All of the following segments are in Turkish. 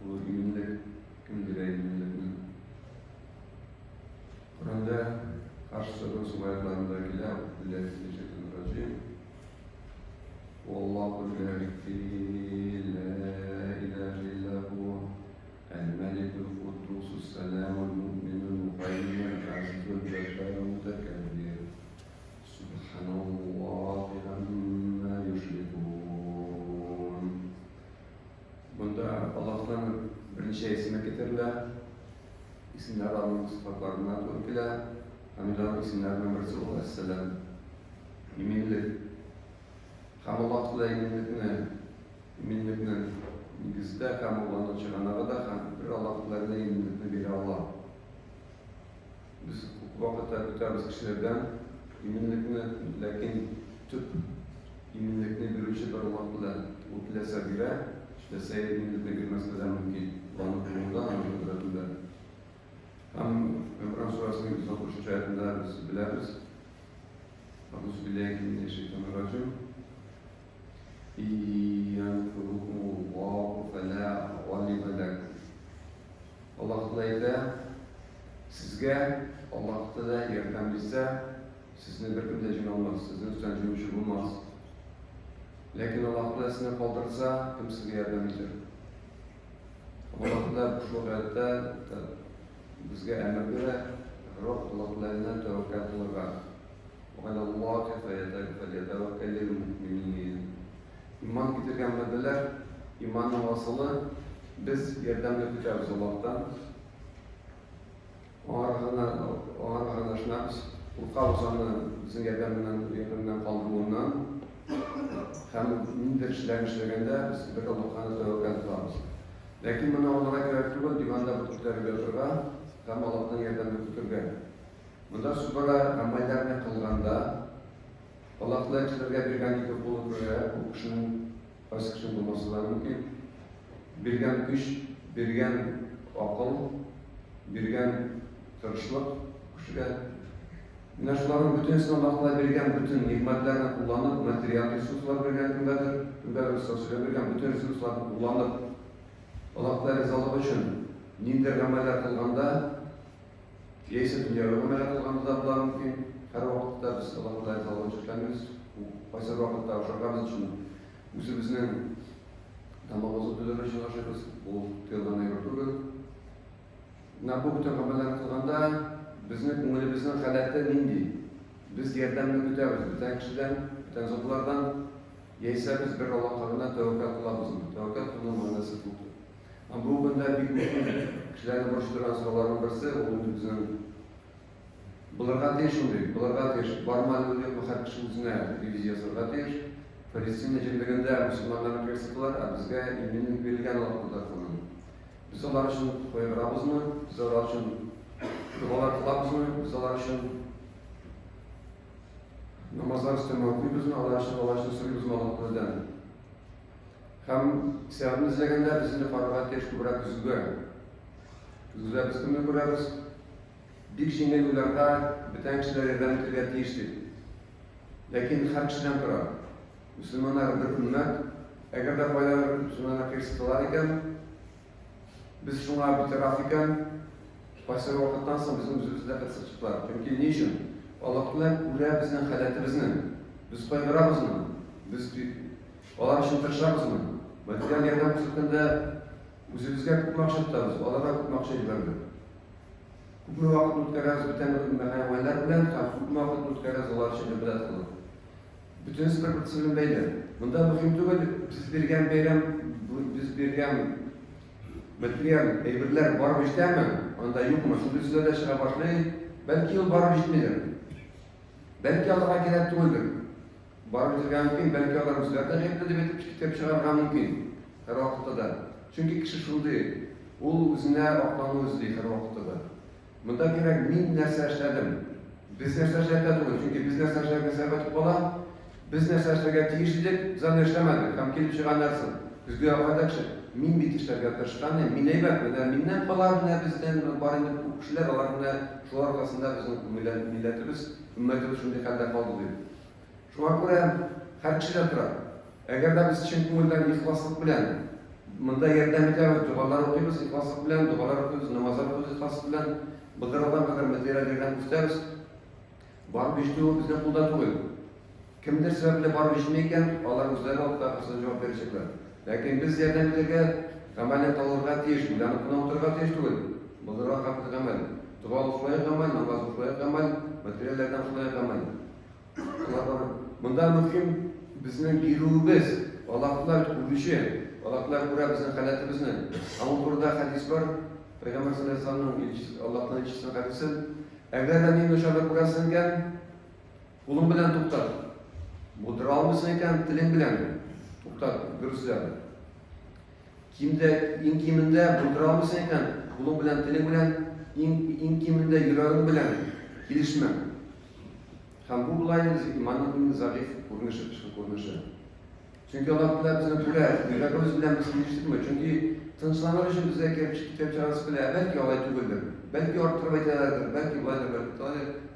bu iminlik kimdir iminlikni. Kur'an'da karşı sorusu ayetlerindeki Bismillahirrahmanirrahim. Vallahu la ilahe illa hu el-melikul kuddusus selamul mu'minul muhayminul azizul cebbarul mutekabbir. Subhanallahi amma yushrikun. Bunda Allah'tan birinci ismi getirilir. İsimler Allah'ın sıfatlarından törküler. Hamida'nın isimlerinden birisi o Esselam. İminlik. Hem Allah'la iminlikle negizde hem Allah'ın çıkanağı da hem bir Allah'la iminlikle biri Allah. Biz bu vakitte tutarız kişilerden iminlikle, lakin tüp iminlikle bir işi bir Allah'la utilese bile, işte seyir iminlikle girmesi de mümkün. Allah'ın kurulunda, Allah'ın kudretinde. Hem Ömran Surası'nın 163 ayetinde biz biliriz. Euzubillahimineşşeytanirracim. İyyânfirukumullâhu felâ gâlibe lekum. Allah Teala sizge Allah Teala yardım etse sizin bir kimde cin olmaz, sizin üstten cin üşür olmaz. Lakin Allah Teala sizni kaldırsa kim sizge yardım eder? Allah Teala şu ayette bizga emir beradi, Allohdan tavakkal qilinglar. Va alallohi falyatavakkalul mu'minin. İman getirgen maddeler, imanın vasılı biz yardımla tutacağız Allah'tan. O arasında şunlar bu kavsanı bizim yardımdan kaldırılığından hem mindir işlerini işlerinde biz bir Allah'tan tavakkal qilamiz. Lakin buna olarak yaratılır divanda bu tutarı götürür. Hem Allah'tan yerden tuturgan. Bunda subhara amellerini kılganda Allah'la kişilerge bergan iki kulu göre bu kişinin qaysi kişinin bulması da mümkün. Bergan güç, bergan akıl, bergan tırışlık kişiga. Mana shularning bütün Allah'la bergan bütün nimetlerini kullanıp material resurslar bergan kimdadir, kimda resurslar bergan bütün resurslarni kullanıp Allah'la rızalıq üçün nindir ameller kılganda yeyse dünyada ameller kılganda da bular mümkün. Her vakitte biz Allah'la rızalıq üçünmiz. Qaysi vakitte uşaqlarımız için özümüzün tamamımızı bildirişini aşırız. Bu tiyoldan ayrılır. Bu bütün ameller kılganda bizning ko'nglimizning holati nindi? Biz yordamni kutamiz. Bitan kishidan, bitan zotlardan yeysa biz bir Allohga tavakkal qilamiz. Tavakkal qilgan ma'nosi bu. Bu bunda büyük kişilerle boşturan soruların birisi, onun bizim bularga teş oluyor, bularga teş, barmal oluyor, bu her kişi üzerine diviziyasına teş. Filistin'de cemberinde Müslümanların kırsıklar, bizge ilminin verilgen Allah'ın tarafından. Biz onlar için koyarabız mı? Biz onlar için dualar kılabız mı? Biz onlar için namazlar üstüne okuyubuz mu? Allah için sürüyüz mü Allah'ın? Hem sevabını izleyenler bizim de farklı teş kubrak üzüge. Üzüge biz kimle kurarız? Bir kişinin uylarında bütün kişiler yerden bitirge teştir. Lakin her kişiden kurar. Müslümanlar bir ümmet, eğer de faydalı Müslümanlar kırsıklar iken, biz şuna bir taraf iken, başka vakittan sonra bizim üzümüzde kırsıklar. Çünkü niçin? Allah'la buraya bizden halatımızın, biz koyarabız mı? Biz onlar için tırışabız mı? Material yerden kısıtkında özümüzge kutmakçı tutarız, onlara kutmakçı edilerdir. Kutma vakit tutkarız, bütün hayvanlar bilen, kutma vakit tutkarız, onlar için ibadet kılır. Bütün bir kısmının beyler. Bunda mühim değil, biz bergen material, eybirler var mı işte mi? Onda yok mu? Şu düzlerde çığa başlayın, belki yıl var mı işitmedir. Belki Allah'a gerek değildir. Barı bitirgen mümkün, belki Allah müzlerde hep de bitip kitap çıkargan mümkün. Her vakitte da. Çünkü kişi şunu değil, o özüne aklanı özü değil her vakitte da. Bunda gerek min nerse işledim. Biz nerse işledik, çünkü biz nerse işledik sebep olan, biz nerse işledik tiyişledik, zaten işlemedik. Hem kelip çıkan nersin. Biz güya faydak şey, min bitişlerge tırışkan, min eybet, minden kalar, bizden barındı bu kişiler alarında, şu arkasında bizim milletimiz, ümmetimiz şimdi halde kaldı diyor. Şuna göre her kişiden turar. Eğer de biz için ko'ngildan ixloslik bilan Mında yardım ediyoruz, dualar okuyoruz, ihlaslık bilen, dualar okuyoruz, namazlar okuyoruz, ihlaslık bilen. Bıdırıdan kadar materyallerden gösteririz. Var biçtiği bizden kulda tuğuyor. Kimdir sebeple var biçmeyken, Allah özleri alıp da kısa cevap verecekler. Lakin biz yardım ederken, ameliyat alırga tiyiş, bilen okuna oturga tiyiş tuğuyor. Bıdırıdan kapıda amel. Dua uflaya amel, namaz uflaya amel, materyallerden uflaya amel. Bunda mühim bizning birligimiz, Allohlar ulushi, Allohlar ko'ra bizning halatimizni. Ama burada hadis var, Peygamber sallallohu alayhi vasallam Allohdan elchisining hadisi. Agar men o'shalar ko'rasan ekan, qo'lim bilan to'xtat. Budira olmasan ekan, tiling bilan to'xtat, durustlar. Eng kimida budira olmasan ekan, qo'lim bilan, tiling bilan, eng kimida yuraging bilan kelishma. Ham bu bulayın imanın zayıf ko'rinishi. Çünkü Allah bilan bizni to'la yuragimiz bilan biz kelishtirmaydi. Çünkü tinchlanib uchun bizga kelib kitap chorasi bilan belki olay tug'ildir, belki orttirib aytalardir, belki bulaydir, belki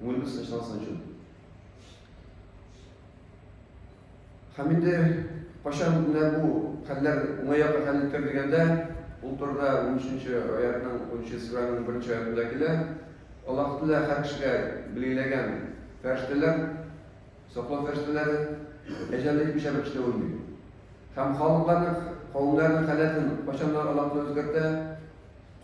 ko'nglimiz tinchlansin uchun. Ham endi qachon bu hallar o'ngayoqqa hallar kirganda, bu turda 13-oyatning 13-suraning 1-oyatidagilar Alloh taolo har kishiga belgilagan farishtalar, saqlov farishtalari ejallik bir şey bekçide olmuyor. Hem halkların, kavimlerin halatını koşanlar Allah'la özgürte,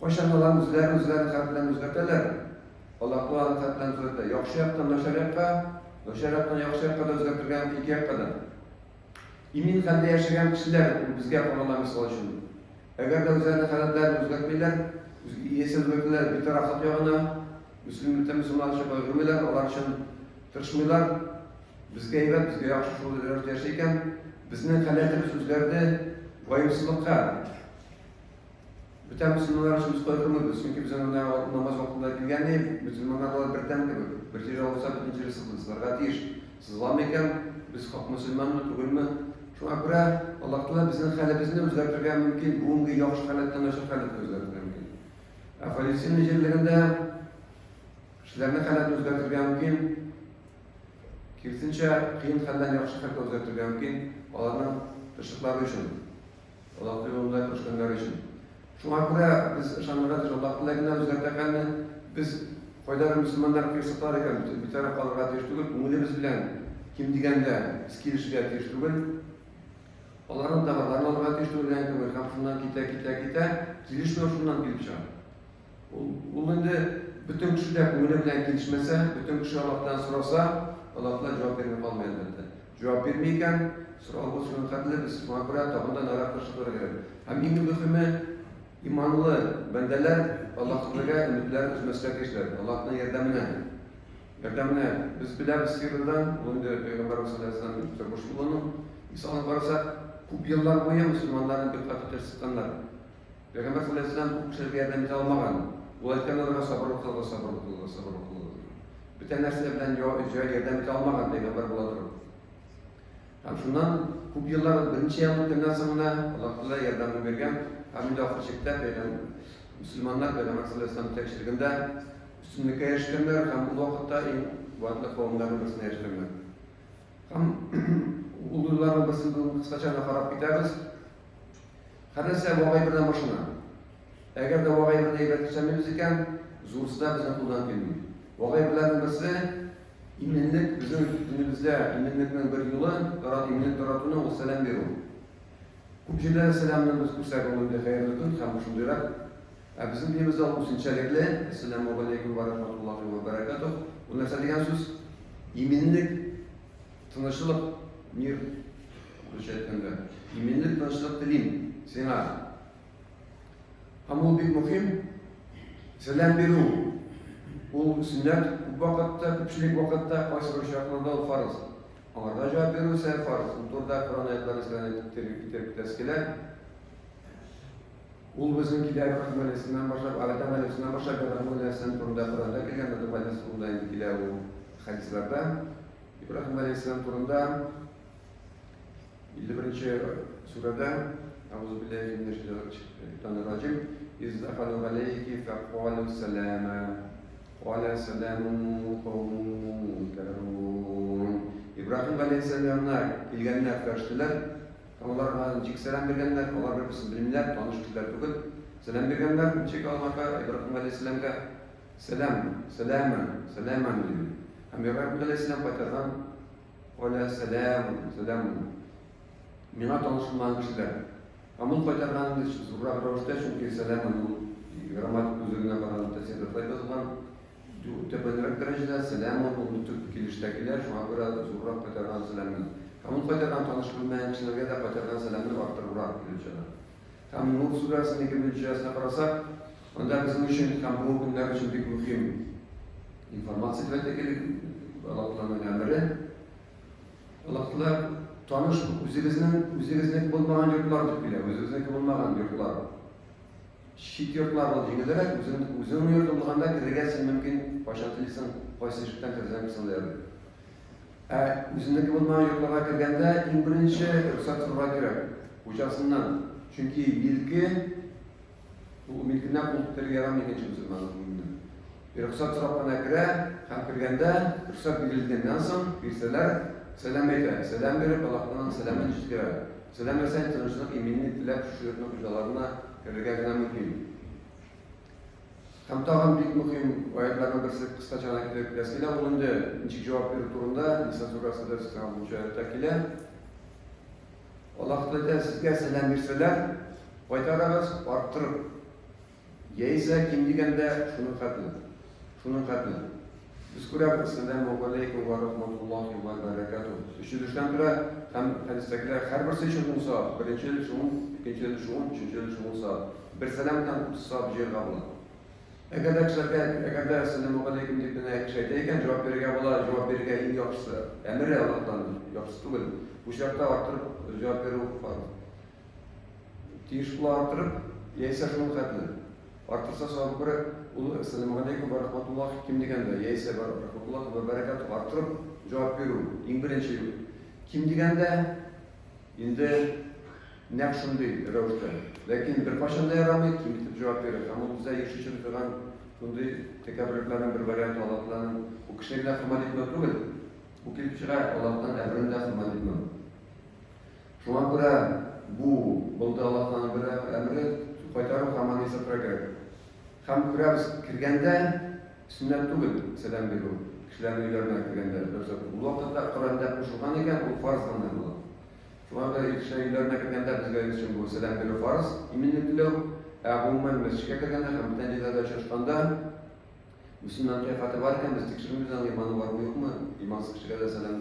koşanlar özlerin kalplerini özgürteler. Allah'la kalplerini özgürte. Yakşı yaptan naşar yapka, naşar yaptan yakşı yapka da özgürtürgen iki yapkadan. İmin halde yaşayan kişiler bizge Allah'a misal için. Eğer de özlerine halatlarını özgürtmeyler, iyisi özgürtüler bir tarafta yağına, Müslümanlar için öldürmeler, onlar için tırışmıyorlar. Bizge evet, bizge yakşı şuurlar yaşayken, bizning halatimiz o'zgardi, vayimsizlikqa. Bütün Müslümanlar için biz koyurmuyuz. Çünkü biz namaz vaktinde gelgende, Müslümanlar bir yere olsa bütün yere sıkıntısızlarga tiyiş. Sızlamayken biz Müslüman mı, tugul mu? Şuna göre Allah Teala bizning halatimizni o'zgartirgan mümkün, bugungi yaxshi halatdan yaxshi halatga o'zgartirgan mümkün. Falastin yerlerinde kishilarning halatini o'zgartirgan mümkün. Kirsincha qiyin haldan yaxshi halga o'zgartirgan mümkün. Onların tırşıkları için, Allah'ın yolunda tırşıkları için. Şuna göre biz şanlıqadır, Allah'ın özgürtüğünü biz koydarı Müslümanlar kıyasıklar eken bir taraf kalırga teştügül, umudumuz bilen kim degende biz kelişiga teştügül, onların davarlarını alırga teştügül, yani hem şundan kita, gelişmiyor şundan gelip çıkar. Indi bütün kişiler umudu bilen gelişmese, bütün kişi Allah'tan sorarsa, Allah'tan cevap vermeye kalmıyor elbette. Cevap vermeyken, soru olsun katlı biz şuna göre tabundan araklaşıklara gelir. Hem en mühimi imanlı bendeler Allah'tan ümitler üzmesine geçler. Allah'tan yardımına. Biz biliriz sırrından, bunu da Peygamber sallallahu aleyhi ve sellem tutmuş bulunun. İnsanlar varsa bu yıllar boyu Müslümanların bir katı sıkanlar. Peygamber sallallahu aleyhi ve sellem bu kişilerine yardımcı almagan. Olaykenlere sabır kıldı. Bütün nesnelerden yardımcı almagan Peygamber buladır. Hem şundan bu yıllar birinci yıllıktan sonra Allah Teala yardımını vergen. Hem de ahirçekte Müslümanlar Peygamber sallallahu aleyhi ve sellem tekşirginde üstünlüğe erişkenler hem bu vakitte en vaatlı kavimlerin arasında erişkenler. Hem ululların basını kısaca harap gideriz. Hadise vagay birden başına. Eğer de vagay birden ibadet iken zorsuda bizden kuldan gelmiyor. Vagay birden basını İminlik bizim dinimizde iminlikten bir yolu, iminlik taratına o selam veriyor. Kubciler selamını biz kursak olunca hayırlı gün, hem şundarak. Bizim dinimizde olsun içerikli. Esselamu aleyküm ve rahmetullahi ve berekatuh. Bunlar söylediğin söz, iminlik, tanışılık, mir, iminlik, tanışılık dilim, sena. Ama o bir mühim, selam veriyor. Bu sünnet, bu vakitte, küçülük vakitte qaysi bir şartlarda farz. Ama cevap verirse farz. Burada Kur'an ayetleri istenen tezkiler. Bu bizimkiler İbrahim Aleyhisselam başlayıp, Adem Aleyhisselam başlayıp, İbrahim Aleyhisselam turunda Kur'an'da gelgen Adem Aleyhisselam'dan ilgiler o hadislerde. İbrahim Aleyhisselam turunda 51. surede Euzubillahimineşşeytanirracim İzdakalu aleyki feqalu selama قال سلام قوم منكرون İbrahim Aleyhisselam'la ilgilenler karşılar. Onlarga nичек selam bergenler, onlar bir-birini bilmler, tanış kişiler түгел. Selam bergenler, nичек Allah'a İbrahim Aleyhisselam'a selaman diyor. Hem İbrahim Aleyhisselam kaytargan, "Ola selamun." Миңа танышылмаган кешеләр. Амул кайтарган зуррак рәвештә, чөнки сәламын ул грамматик үзлегенә караганда тәсирдә язылган. Тәбәнрәк дәрәҗәдә сәламын ул төп килештә килә, шуңа күрә зуррак кайтарган сәламны. Амул кайтарган танышылмаган кешеләргә дә кайтарган сәламны арттырырак килешә. Һәм Нур сүрәсенең 2-нче аятына карасак, анда безнең өчен һәм бу көннәр өчен бик мөһим информация бирәләр. Аллаһның әмере. Аллаһлар tanış üzerinizden bulmayan yurtlar diyor bile, üzerinizden bulmayan yurtlar. Şit yurtlar oldu yine üzerinin yurt olduğunda kirgesin mümkün başarılıysan başsızlıktan kazanırsın derdi. Üzerindeki bulmayan yurtlara kirgende en birinci ruhsat sormak gerek. Hocasından. Çünkü milkinden kultukları yaramıyor genç Müslümanlar. Bir ruhsat sormakına göre hem kirgende ruhsat bildiğinden sonra birseler selam eder. Selam verip Allah'tan selamını çıkıyor. Selam versen tanıştık, eminlik dilep şu yurtun hocalarına görürgen mümkün. Hem tağın büyük mühim ayetlerden birisi kısaca anakilek bilesiyle olundu. Nичек cevap verir turunda Nisa surasında sıkan bu ayettekile Allah da sizge selam verseler baytarağız arttırıp yeyse kim degende şunun katlı. Biz kurab Esselamu Aleyküm ve Rahmetullahi ve Berekatuhu. Üçüncüden sonra hem hadistekiler her birisi için olsa, birincili şunun, ikincili şunun, üçüncili şununsa, bir selamdan tutsa bir yer kabul. Eğer de Esselamu Aleyküm deyip bir şeydeyken cevap verirken en yapısı, emri Allah'tandır, yapısı değil. Bu şartta arttırıp cevap verir farz. Tiyiş kulağı arttırıp, yeyse şunun katlı. Artırsa sonra göre ulu Esselamu Aleyküm ve Rahmetullahi kim degende yeyse Rahmetullahi ve Berekatuhu arttırıp cevap veriyor. En birinci kim degende indi ne şunday rəvişdə. Lakin bir başında yaramıyor kim bitip cevap verir. Ama bize yetişir falan şunday tekabürlüklerin bir variantı Allah'tan bu kişilerle hürmet etmek değil. Bu kişiler Allah'tan emrinde hürmet etmek. Şuna göre bu Allah'tan bir emri kaytarıp hamani satıracak. Hem kurabız kirgende sünnet değil, selam veriyor. Kişilerin uylarına kirgende. Bu vakitte Kur'an'da konuşulgan iken o farz anlamı. Şu anda kişilerin uylarına kirgende bizler için bu selam veriyor farz. Eminlikle umumen mescike kirgende hem tencidede çalışkanda Müslüman kefati varken biz tekşirimizden imanı var mı yok mu? İmansız kişilere de selam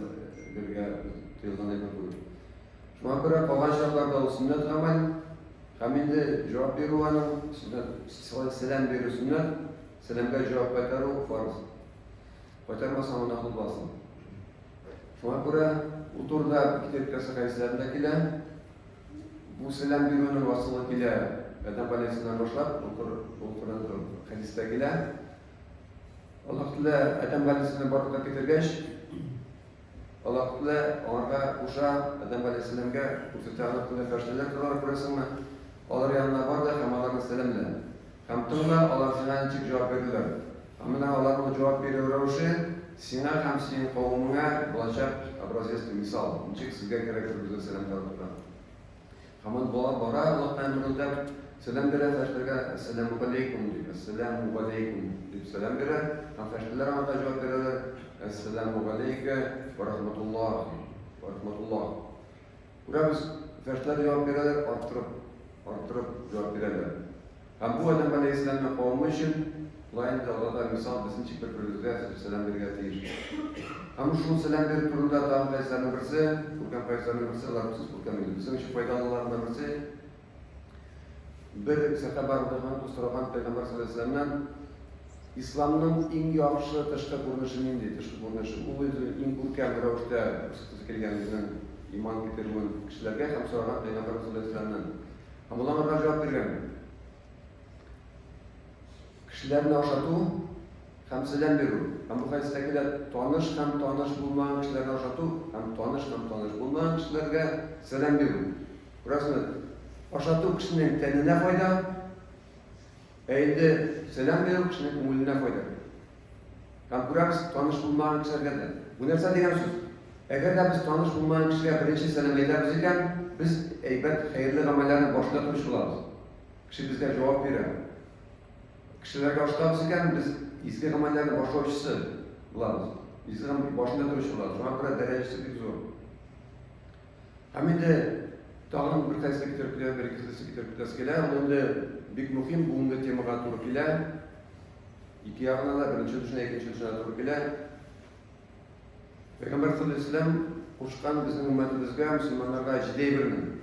verge tıyıldan yapıyor. Şu anda göre kalan şartlarda o sünnet amel Haminde cevap veriyor hanım, selam veriyor sünnet, selamga cevap kaytarıyor farz. Kaytarmasa ona akıl basın. Şuna göre bu turda kitap kasakayıslarındakiler bu selam veriyor'nun vasılı ile Adam Aleyhisselam başlap, Kur'an hadistekiler Allah Teala Adam Aleyhisselam barıkta getirgeç Allah Teala ona uşa Adam Aleyhisselam'a kurtarana kılına ferşteler kılar kurasını Onlar yanına var da hem Allah'ın selamla. Hem tümle Allah sana nичек cevap verirler. Hem Allah'ın cevap veriyor oluşu, sana hem senin kavmine bulacak abraziyet misal. Nичек sizge gerekir bize selam tarafından. Hem bara Allah'tan emrinde selam verir ferştelerine Esselamu Aleyküm diyor. Esselamu Aleyküm diyor selam verir. Hem ferşteler ona cevap verirler. Esselamu Aleyküm ve Rahmetullahi ve Rahmetullahi. Buraya biz ferşteler cevap verirler arttırıp cevap verirler. Hem bu Adam Aleyhisselam'ın kavmi için Allah'ın Allah'tan misal bizim için bir selam vergetirir. Hem şu selam verip durumda Adam Aleyhisselam'ın birisi, Furkan Peygamber'in birisi, Allah'ımsız Furkan Peygamber'in bizim için faydalılarından birisi bir sahabe olduğundan Kusuraban Peygamber sallallahu aleyhi ve sellem'den İslam'ın en yaxşı tışkı görünüşü neydi? Tışkı görünüşü. O en kurkan rəvişdə kelganligini iman getirgan kişilərə hem soragan Peygamber sallallahu aleyhi ve sellem'den. Hem onlara cevap vergan. Kişilerini aşatı hem selam veriyor. Hem bu hadisdekiler tanış bulmayan kişilerine aşatı hem tanış bulmayan kişilerine selam veriyor. Burasını aşatı kişinin tenine fayda, eğildi selam veriyor kişinin umulüne fayda. Hem burası tanış bulmayan kişilerine de. Bu nerede diyen söz? Eğer de biz tanış bulmayan kişiye birinci selam ederiz iken biz eybet, hayırlı amellerini başında tutmuş olabız. Kişi bizge cevap verir. Kişilerge başlayabız iken biz izgi amellerini başlayıcısı olabız. İzgi başında duruş olabız. Şu an derecesi bir zor. Hem de tağın bir kayısı getirip bir ikisi getirip gele, onda büyük muhim buğunda temaga turup gele, iki yağına da birinci düşüne, ikinci düşüne turup gele. Peygamber sallallahu aleyhi ve sellem kuşkan bizim ümmetimizge, Müslümanlarga ciddi birinin.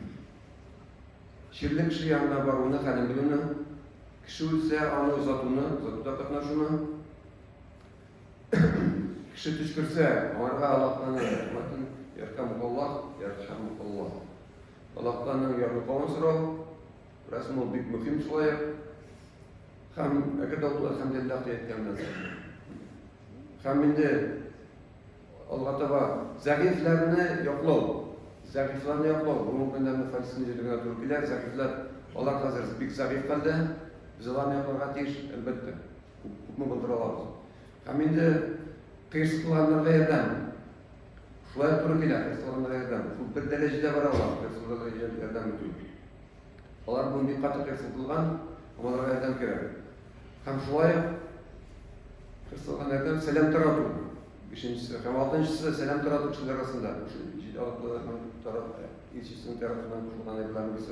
Şirli kişi yanına barığını, kanem bilini, kişi ise anı uzatını, uzatıda katnaşını, kişi tüşkürse, onlarga Allah'tan rahmetin, yerhamukallah, yerhamukallah. Allah'tan yardım sırav, resmi büyük mühim şolay. Hem ekid Allah elhamdülillah diyetkemden sonra. Hem indi Allah taba zayıflarını yoklav. Zayıflarını yoklav. Bu mümkünlerini falsifiğine doğru gider. Zayıflar Allah hazır büyük zayıf kaldı. Biz Allah'ın yapmağa tiyş elbette. Hukmu bildiralımız. Hem indi kıyısıklarına yerden şolay doğru gider. Kıyısıklarına yerden. Bu bir derecede var Allah. Kıyısıklarına yerden bütün. Onlar bunun bir katı kıyısıkılgan ama onlara yerden girer. Hem şolay kıyısıklarına yerden selam tarafı. Beşincisi, hem altıncısı selam tarafı kişiler arasında. Şu ciddi alıklarından tarafı, ilçesinin tarafından kuşulan evlerin birisi.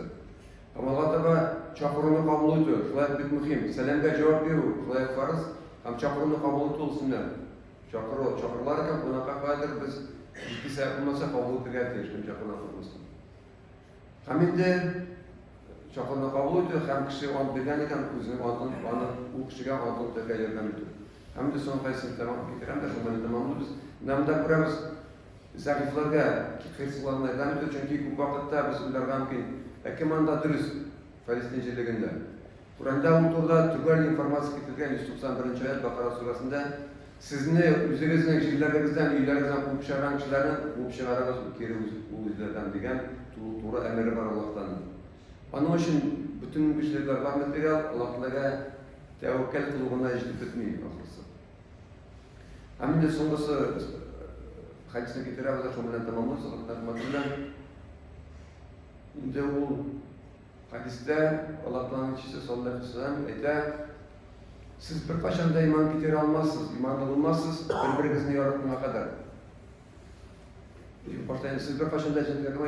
Ama Allah tabi çakırını kabul ediyor. Şolay büyük mühim. Selamga cevap veriyor. Şolay farz. Hem çakırını kabul ediyor olsunlar. Çakırlarken buna kakaydır biz ciddi sebep olmasa kabul ettirgen teşkim çakırına kurmasın. Hem indi çakırını kabul ediyor. Hem kişi onu bilgen iken özünü o kişiye antını tekellerden ediyor. Hem de son kayısını tamam getir, hem de şunları tamamlı biz. Namda kuramız zayıflarga, kıyısılarına edem ediyor. Çünkü bu vakitte biz onlardan ki ekimanda dürüst Filistinceliginde. Kur'an'da unuturda tügel informasiya getirgen 191. ayet Bakara surasında sizni üzerinizden, şehirlerinizden, üylerinizden kuvup şaran kişilerin kuvup şaranız kere bu üzerden degen tuğra emri var Allah'tan. Onun için bütün güçlükler var material Allah'lara tevekkül kılığına icdip etmeyi aklısı. Hem de sonrası hadisine getiremezler şöyle tamamlar sallallahu aleyhi ve sellem. Şimdi o hadiste Allah'tan kişisi sallallahu aleyhi ve sellem ete siz bir paşanda iman getire almazsınız, iman olmazsınız, birbirinizini yaratmaya kadar. Başlayın siz bir paşanda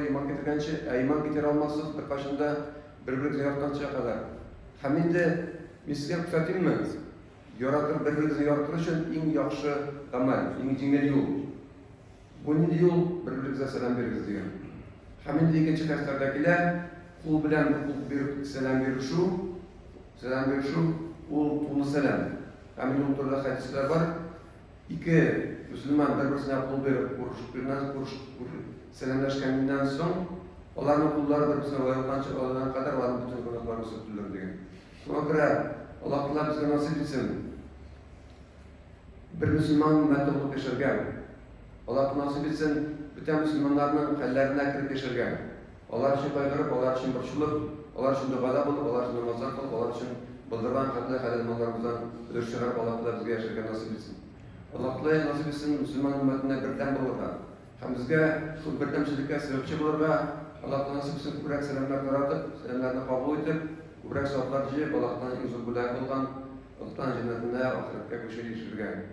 iman getirgençe, iman getire almazsınız, bir paşanda birbirinizi yaratkançaya kadar. Hem de misliye kıfatayım mı? Birbirinizi yaratır için en yaxşı amel, en cingel yol. Bunun yol birbirinize selam veririz diyen. Hem de ikinci hastalardakiler kul bilen kul bir selam verişu, ol tuğlu selam. Hem de onlarda hadisler var. İki Müslüman birbirine kul verip selamlaşkanından son, onların kulları birbirine oyalkança olana kadar onların bütün günahlarını sürtülür diyen. Buna göre Allah bize nasip etsin. Bir Müslüman ümmeti olup yaşarken, Allah nasip etsin bütün Müslümanların hallerine kirip yaşarken, onlar için kaygırıp, onlar için burçulup, onlar için duada bulup, onlar için namazdan kılıp, onlar için bildiren katlı halilmanlarımızdan ödür çıkarıp Allah bize yaşarken nasip etsin. Allah nasip etsin Müslüman ümmetine birden bulurlar. Hem bizge şu birdemçilikle sebepçi bulurlar. Allah nasip etsin kubrak selamlar yaratıp, selamlarını kabul edip, kubrak sohbatlar jiyip, Allah'tan yüzü bulay bulgan, Allah'tan cennetine ahiretke köşeyi işirgen.